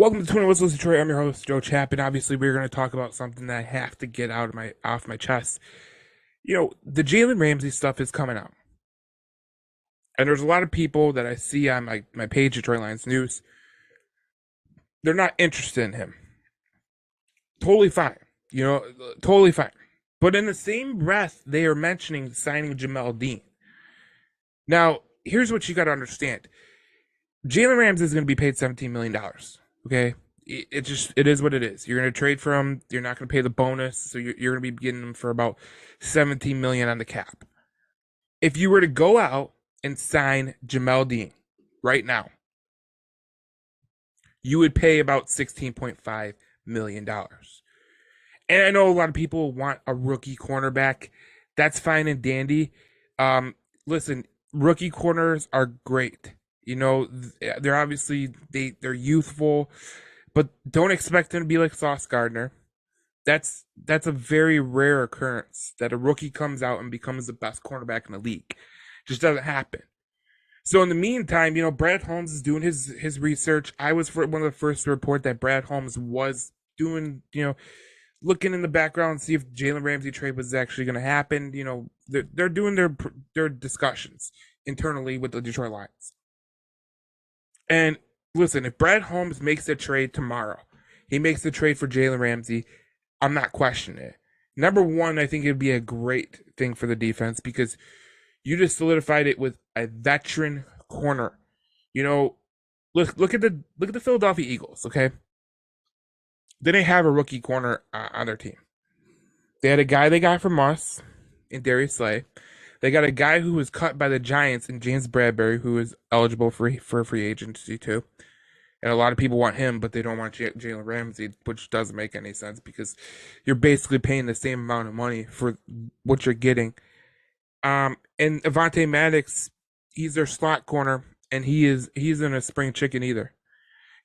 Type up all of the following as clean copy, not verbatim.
Welcome to Twin Whistles Detroit. I'm your host, Joe Chapin. Obviously, we're going to talk about something that I have to get off my chest. The Jalen Ramsey stuff is coming out, and there's a lot of people that I see on my page, Detroit Lions News. They're not interested in him. Totally fine, totally fine. But in the same breath, they are mentioning signing Jamel Dean. Now, here's what you got to understand: Jalen Ramsey is going to be paid $17 million. Okay, it is what it is. You're going to trade for him. You're not going to pay the bonus, so you're going to be getting him for about 17 million on the cap. If you were to go out and sign Jamel Dean right now, you would pay about $16.5 million. And I know a lot of people want a rookie cornerback. That's fine and dandy. Listen, rookie corners are great. They're obviously they're youthful, but don't expect them to be like Sauce Gardner. That's a very rare occurrence that a rookie comes out and becomes the best cornerback in the league. Just doesn't happen. So in the meantime, Brad Holmes is doing his research. I was one of the first to report that Brad Holmes was doing, looking in the background and see if Jalen Ramsey trade was actually going to happen. They're doing their discussions internally with the Detroit Lions. And listen, if Brad Holmes makes a trade tomorrow, he makes the trade for Jalen Ramsey, I'm not questioning it. Number one, I think it'd be a great thing for the defense because you just solidified it with a veteran corner. Look at the Philadelphia Eagles. Okay, they didn't have a rookie corner on their team. They had a guy they got from us in Darius Slay. They got a guy who was cut by the Giants in James Bradbury, who is eligible for free agency too. And a lot of people want him, but they don't want Jalen Ramsey, which doesn't make any sense because you're basically paying the same amount of money for what you're getting. And Avonte Maddox, he's their slot corner, and he's in a spring chicken either.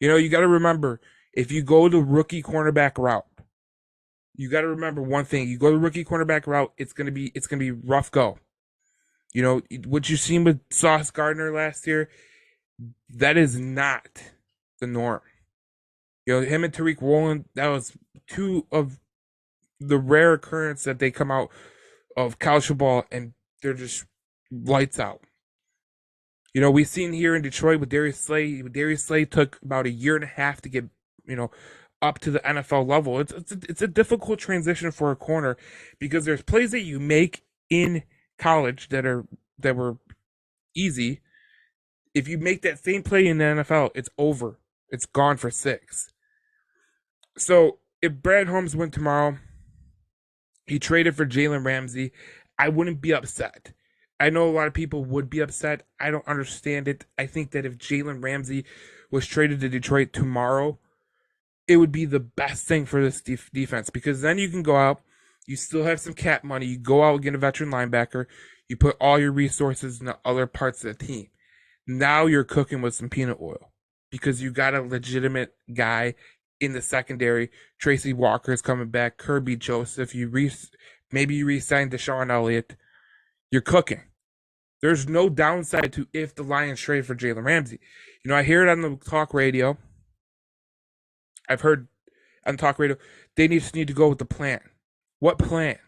You got to remember, if you go the rookie cornerback route, you got to remember one thing: you go the rookie cornerback route, it's gonna be rough go. What you've seen with Sauce Gardner last year, that is not the norm. Him and Tariq Woolen, that was two of the rare occurrence that they come out of college football and they're just lights out. We've seen here in Detroit with Darius Slay. Darius Slay took about a year and a half to get, up to the NFL level. It's a difficult transition for a corner because there's plays that you make in college that were easy. If you make that same play in the NFL, it's over. It's gone for 6. So if Brad Holmes went tomorrow, he traded for Jalen Ramsey, I wouldn't be upset. I know a lot of people would be upset. I don't understand it. I think that if Jalen Ramsey was traded to Detroit tomorrow, it would be the best thing for this defense because then you can go out, you still have some cap money, you go out and get a veteran linebacker, you put all your resources in the other parts of the team. Now you're cooking with some peanut oil because you got a legitimate guy in the secondary. Tracy Walker is coming back, Kirby Joseph, maybe you re-sign Deshaun Elliott. You're cooking. There's no downside to if the Lions trade for Jalen Ramsey. I hear it on the talk radio. I've heard on talk radio, they just need to go with the plan. What plan?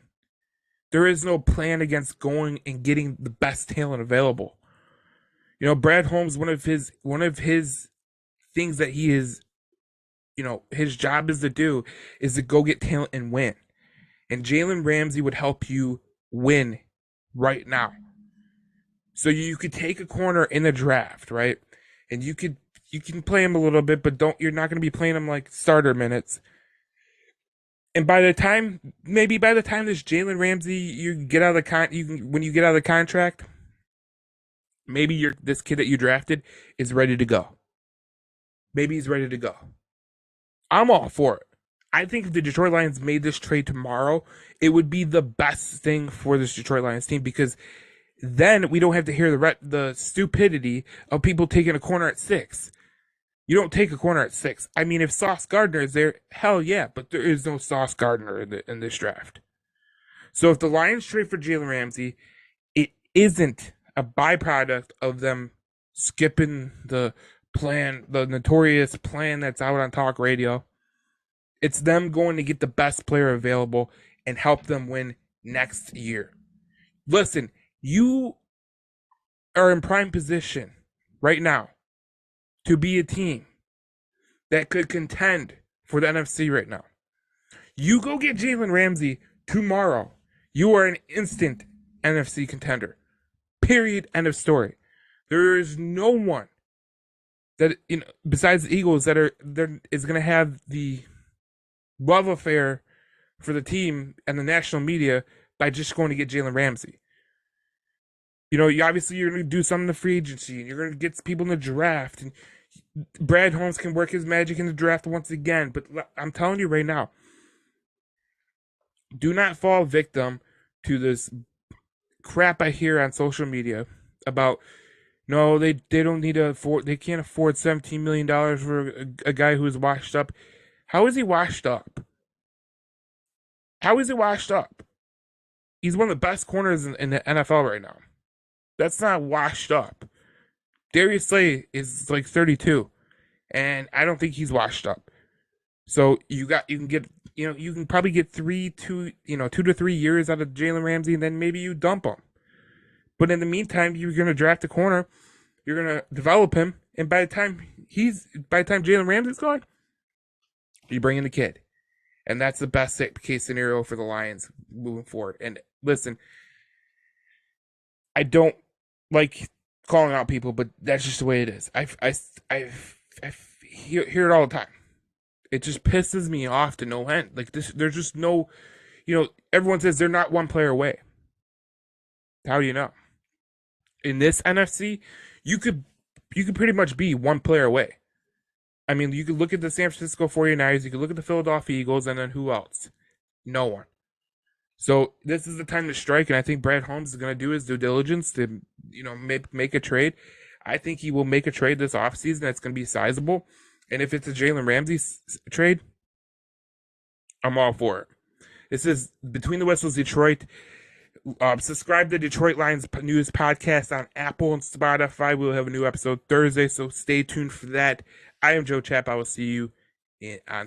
There is no plan against going and getting the best talent available. Brad Holmes, one of his things that he is, his job is to go get talent and win. And Jalen Ramsey would help you win right now. So you could take a corner in the draft, right? And you can play him a little bit, but you're not going to be playing him like starter minutes. And by the time this Jalen Ramsey when you get out of the contract, maybe this kid that you drafted is ready to go. Maybe he's ready to go. I'm all for it. I think if the Detroit Lions made this trade tomorrow, it would be the best thing for this Detroit Lions team because then we don't have to hear the stupidity of people taking a corner at 6. You don't take a corner at 6. I mean, if Sauce Gardner is there, hell yeah, but there is no Sauce Gardner in this draft. So if the Lions trade for Jalen Ramsey, it isn't a byproduct of them skipping the plan, the notorious plan that's out on talk radio. It's them going to get the best player available and help them win next year. Listen, you are in prime position right now to be a team that could contend for the NFC right now. You go get Jalen Ramsey tomorrow. You are an instant NFC contender. Period. End of story. There is no one that besides the Eagles that is going to have the love affair for the team and the national media by just going to get Jalen Ramsey. You obviously you're going to do something in the free agency, and you're going to get people in the draft, and Brad Holmes can work his magic in the draft once again. But I'm telling you right now, do not fall victim to this crap I hear on social media about no, they don't need to afford, they can't afford $17 million for a guy who is washed up. How is he washed up? How is he washed up? He's one of the best corners in the NFL right now. That's not washed up. Darius Slay is like 32, and I don't think he's washed up. So you can probably get 2 to 3 years out of Jalen Ramsey, and then maybe you dump him. But in the meantime, you're going to draft a corner, you're going to develop him, and by the time Jalen Ramsey's gone, you bring in the kid, and that's the best case scenario for the Lions moving forward. And listen, I don't like calling out people, but that's just the way it is. I hear it all the time. It just pisses me off to no end. Like this, there's just no, everyone says they're not one player away. How do you know? In this NFC, you could pretty much be one player away. I mean, you could look at the San Francisco 49ers, you could look at the Philadelphia Eagles, and then who else? No one. So this is the time to strike, and I think Brad Holmes is going to do his due diligence to, make a trade. I think he will make a trade this offseason that's going to be sizable. And if it's a Jalen Ramsey trade, I'm all for it. This is Between the Whistles Detroit. Subscribe to Detroit Lions News Podcast on Apple and Spotify. We'll have a new episode Thursday, so stay tuned for that. I am Joe Chapp. I will see you on